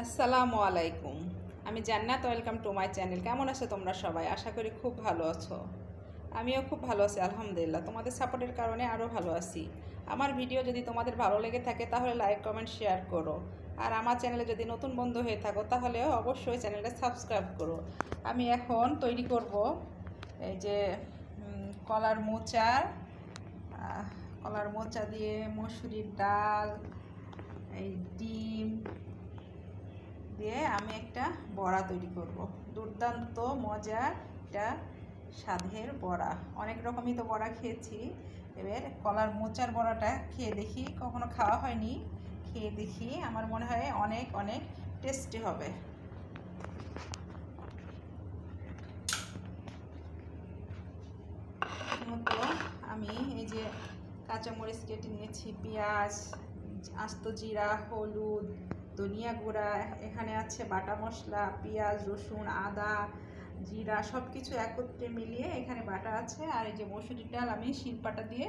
আসসালামু আলাইকুম। আমি জান্নাত, ওয়েলকাম টু মাই চ্যানেল। কেমন আছো তোমরা সবাই? আশা করি খুব ভালো আছো। আমিও খুব ভালো আছি আলহামদুলিল্লাহ। তোমাদের সাপোর্টের কারণে আরও ভালো আছি। আমার ভিডিও যদি তোমাদের ভালো লেগে থাকে তাহলে লাইক, কমেন্ট, শেয়ার করো। আর আমার চ্যানেলে যদি নতুন বন্ধু হয়ে থাকো তাহলে অবশ্যই চ্যানেলটা সাবস্ক্রাইব করো। আমি এখন তৈরি করব এই যে কলার মোচার কলার মোচা দিয়ে মসুরির ডাল, এই ডিম দিয়ে আমি একটা বড়া তৈরি করব। দুর্দান্ত মজার একটা স্বাদের বড়া। অনেক রকমই তো বড়া খেয়েছি, এবার কলার মোচার বড়াটা খেয়ে দেখি, কখনো খাওয়া হয়নি, খেয়ে দেখি। আমার মনে হয় অনেক অনেক টেস্টি হবে। মতো আমি এই যে কাঁচামরিচ কেটে নিয়েছি, পেঁয়াজ, আস্ত জিরা, হলুদ, ধনিয়া গুঁড়া, এখানে আছে বাটা মশলা, পেঁয়াজ, রসুন, আদা, জিরা সব কিছু একত্রে মিলিয়ে এখানে বাটা আছে। আর এই যে মসুরির ডাল আমি শিলপাটা দিয়ে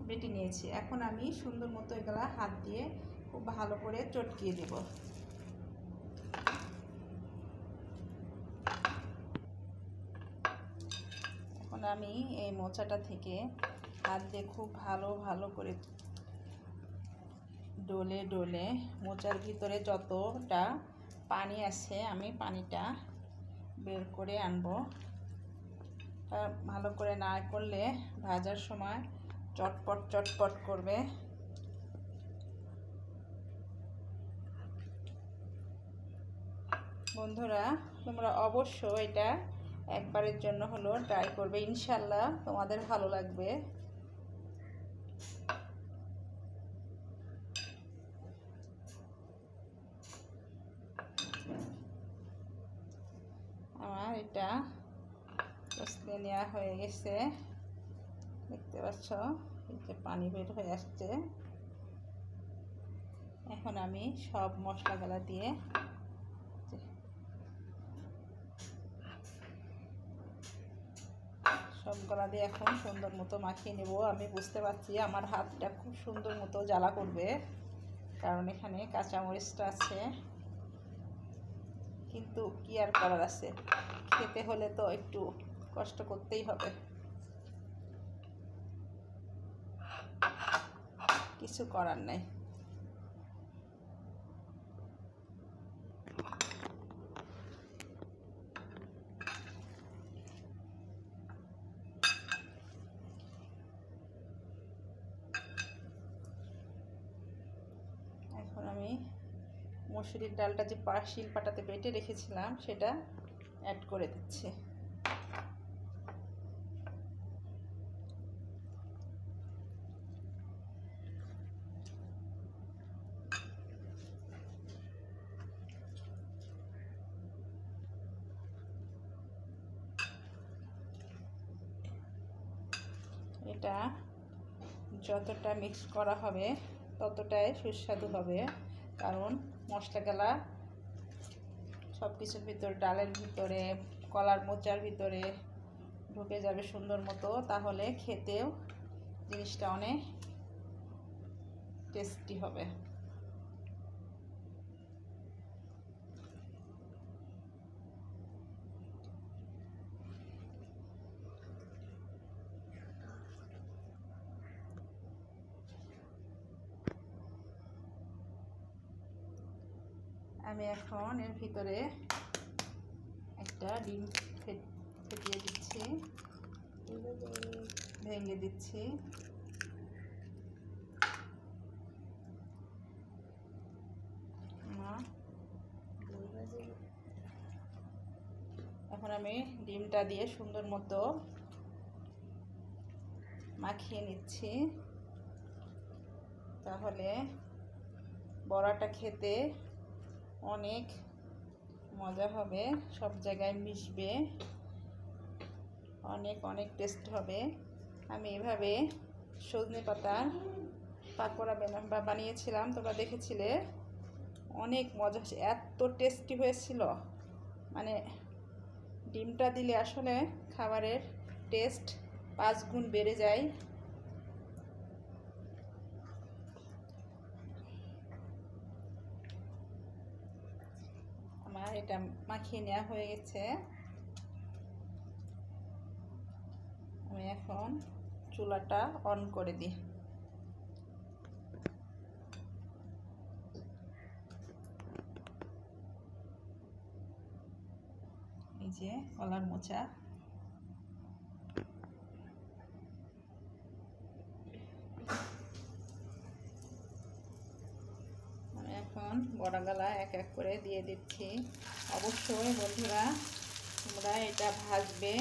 বেটে নিয়েছি। এখন আমি সুন্দর মতো এগুলা হাত দিয়ে খুব ভালো করে চটকিয়ে দেব। এখন আমি এই মোচাটা থেকে হাত দিয়ে খুব ভালো করে ডলে ডলে মোচার ভিতরে যতটা পানি আছে আমি পানিটা বের করে আনবো। ভালো করে না করলে ভাজার সময় চটপট করবে। বন্ধুরা, তোমরা অবশ্যই এটা একবারের জন্য হলো ট্রাই করবে, ইনশাল্লাহ তোমাদের ভালো লাগবে। আমার এটা কষলে নেওয়া হয়ে গেছে, দেখতে পাচ্ছ এই যে পানি বের হয়ে আসছে। এখন আমি সব মশলাগুলা দিয়ে সবগুলা দিয়ে এখন সুন্দর মতো মাখিয়ে নেব। আমি বুঝতে পারছি আমার হাতটা খুব সুন্দর মতো জ্বালা করবে, কারণ এখানে কাঁচামরিচটা আছে। কিন্তু কি আর করার আছে, খেতে হলে তো একটু কষ্ট করতেই হবে, কিছু করার নাই। এখন আমি মসুরির ডালটা যে শিলপাটাতে বেটে রেখেছিলাম সেটা অ্যাড করে দিচ্ছি। এটা যতটা মিক্স করা হবে ততটাই সুস্বাদু হবে, কারণ মশলাগুলা সব কিছুর ভিতরে, ডালের ভিতরে, কলার মোচার ভিতরে ঢুকে যাবে সুন্দর মতো। তাহলে খেতেও জিনিসটা অনেক টেস্টি হবে। আমি এখন এর ভিতরে একটা ডিম ফেটিয়ে দিচ্ছি, ভেঙে দিচ্ছি। এখন আমি ডিমটা দিয়ে সুন্দর মতো মাখিয়ে নিচ্ছি, তাহলে বড়াটা খেতে অনেক মজা হবে, সব জায়গায় মিশবে, অনেক অনেক টেস্ট হবে। আমি এভাবে সজনে পাতার পাকোড়া বানিয়েছিলাম, তোমরা দেখেছিলে, অনেক মজা, এত টেস্টি হয়েছিল। মানে ডিমটা দিলে আসলে খাবারের টেস্ট 5 গুণ বেড়ে যায়। আমার এটা মাখিয়ে নেওয়া হয়ে গেছে। আমি এখন চুলাটা অন করে দিই। এই যে কলার মোচা, আমি এখন বড়াগুলা এক এক করে দিয়ে দিচ্ছি। অবশ্যই বন্ধুরা তোমরা এটা ভাজবে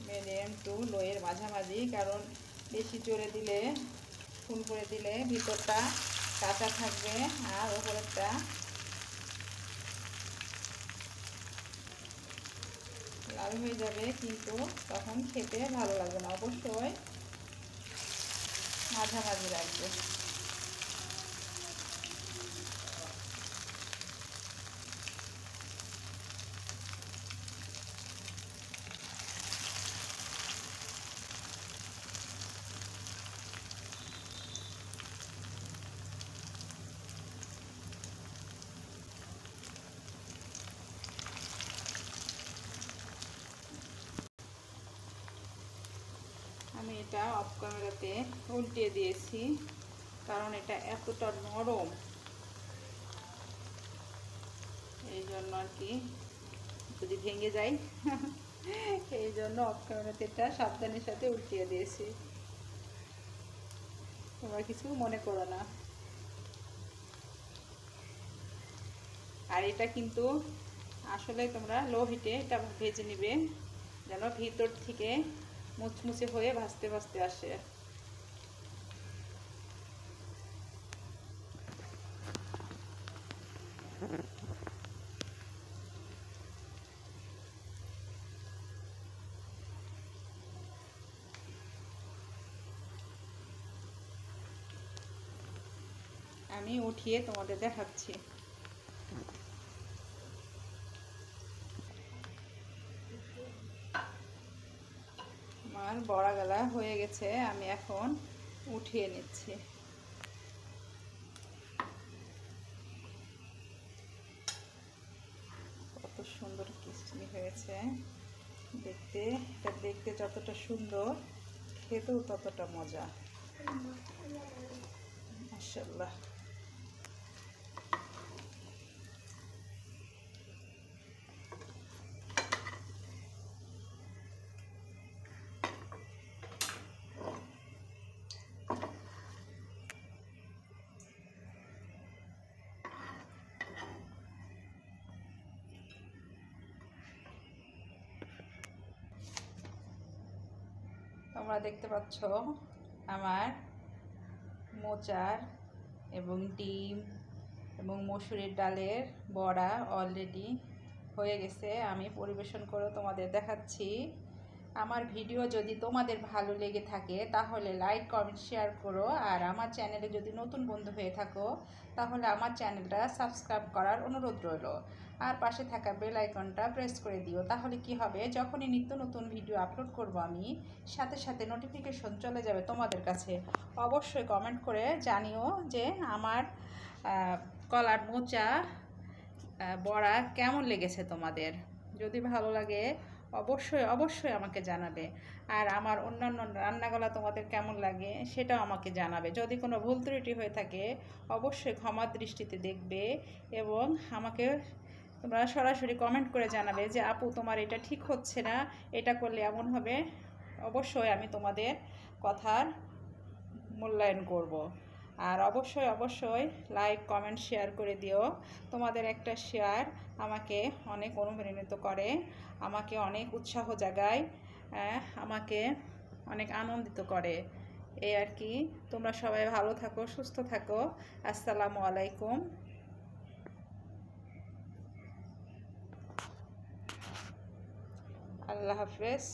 মিডিয়াম টু লোয়ের মাঝামাঝি, কারণ বেশি জোরে দিলে ফুল করে দিলে ভিতরটা কাঁচা থাকবে আর ওপরেরটা লাল হয়ে যাবে, কিন্তু তখন খেতে ভালো লাগবে না। অবশ্যই মাঝামাঝি রাখবে। আমি এটা অফ ক্যামেরাতে উল্টিয়ে দিয়েছি, কারণ এটা এতটা নরম, এই জন্য আর কি, যদি ভেঙে যায় এই জন্য অফ ক্যামেরাতে এটা সাবধানের সাথে উল্টিয়ে দিয়েছি। তোমরা কিছু মনে করো না। আর এটা কিন্তু আসলে তোমরা লো হিটে এটা ভেজে নিবে, যেন ভিতর থেকে মুচমুচে হয়ে ভাজতে ভাজতে আসে। আমি উঠিয়ে তোমাদের দেখাচ্ছি। আমার বড়া গলা হয়ে গেছে, আমি এখন উঠিয়ে নিচ্ছি। কত সুন্দর ক্রিস্পি হয়েছে দেখতে। এটা দেখতে যতটা সুন্দর, খেতেও ততটা মজা, মাশাআল্লাহ। তোমরা দেখতে পাচ্ছ আমার মোচার এবং ডিম এবং মসুরির ডালের বড়া অলরেডি হয়ে গেছে। আমি পরিবেশন করে তোমাদের দেখাচ্ছি। আমার ভিডিও যদি তোমাদের ভালো লেগে থাকে তাহলে লাইক কমেন্ট শেয়ার করো, আর আমার চ্যানেলে যদি নতুন বন্ধু হয়ে থাকো তাহলে আমার চ্যানেলটা সাবস্ক্রাইব করার অনুরোধ রইল, আর পাশে থাকা বেল আইকনটা প্রেস করে দিও। তাহলে কি হবে, যখনই নিত্য নতুন ভিডিও আপলোড করব আমি, সাথে সাথে নোটিফিকেশন চলে যাবে তোমাদের কাছে। অবশ্যই কমেন্ট করে জানিও যে আমার কলার মোচা বড়া কেমন লেগেছে তোমাদের। যদি ভালো লাগে অবশ্যই অবশ্যই আমাকে জানাবে, আর আমার অন্যান্য রান্নাগুলো তোমাদের কেমন লাগে সেটাও আমাকে জানাবে। যদি কোনো ভুল ত্রুটি হয়ে থাকে অবশ্যই ক্ষমার দৃষ্টিতে দেখবে, এবং আমাকে তোমরা সরাসরি কমেন্ট করে জানাবে যে আপু তোমার এটা ঠিক হচ্ছে না, এটা করলে এমন হবে। অবশ্যই আমি তোমাদের কথার মূল্যায়ন করব। আর অবশ্যই অবশ্যই লাইক কমেন্ট শেয়ার করে দিও। তোমাদের একটা শেয়ার আমাকে অনেক অনুপ্রাণিত করে, আমাকে অনেক উৎসাহ জাগায়, আমাকে অনেক আনন্দিত করে। এই আর কি। তোমরা সবাই ভালো থাকো, সুস্থ থাকো। আসসালামু আলাইকুম। আল্লাহ হাফেজ।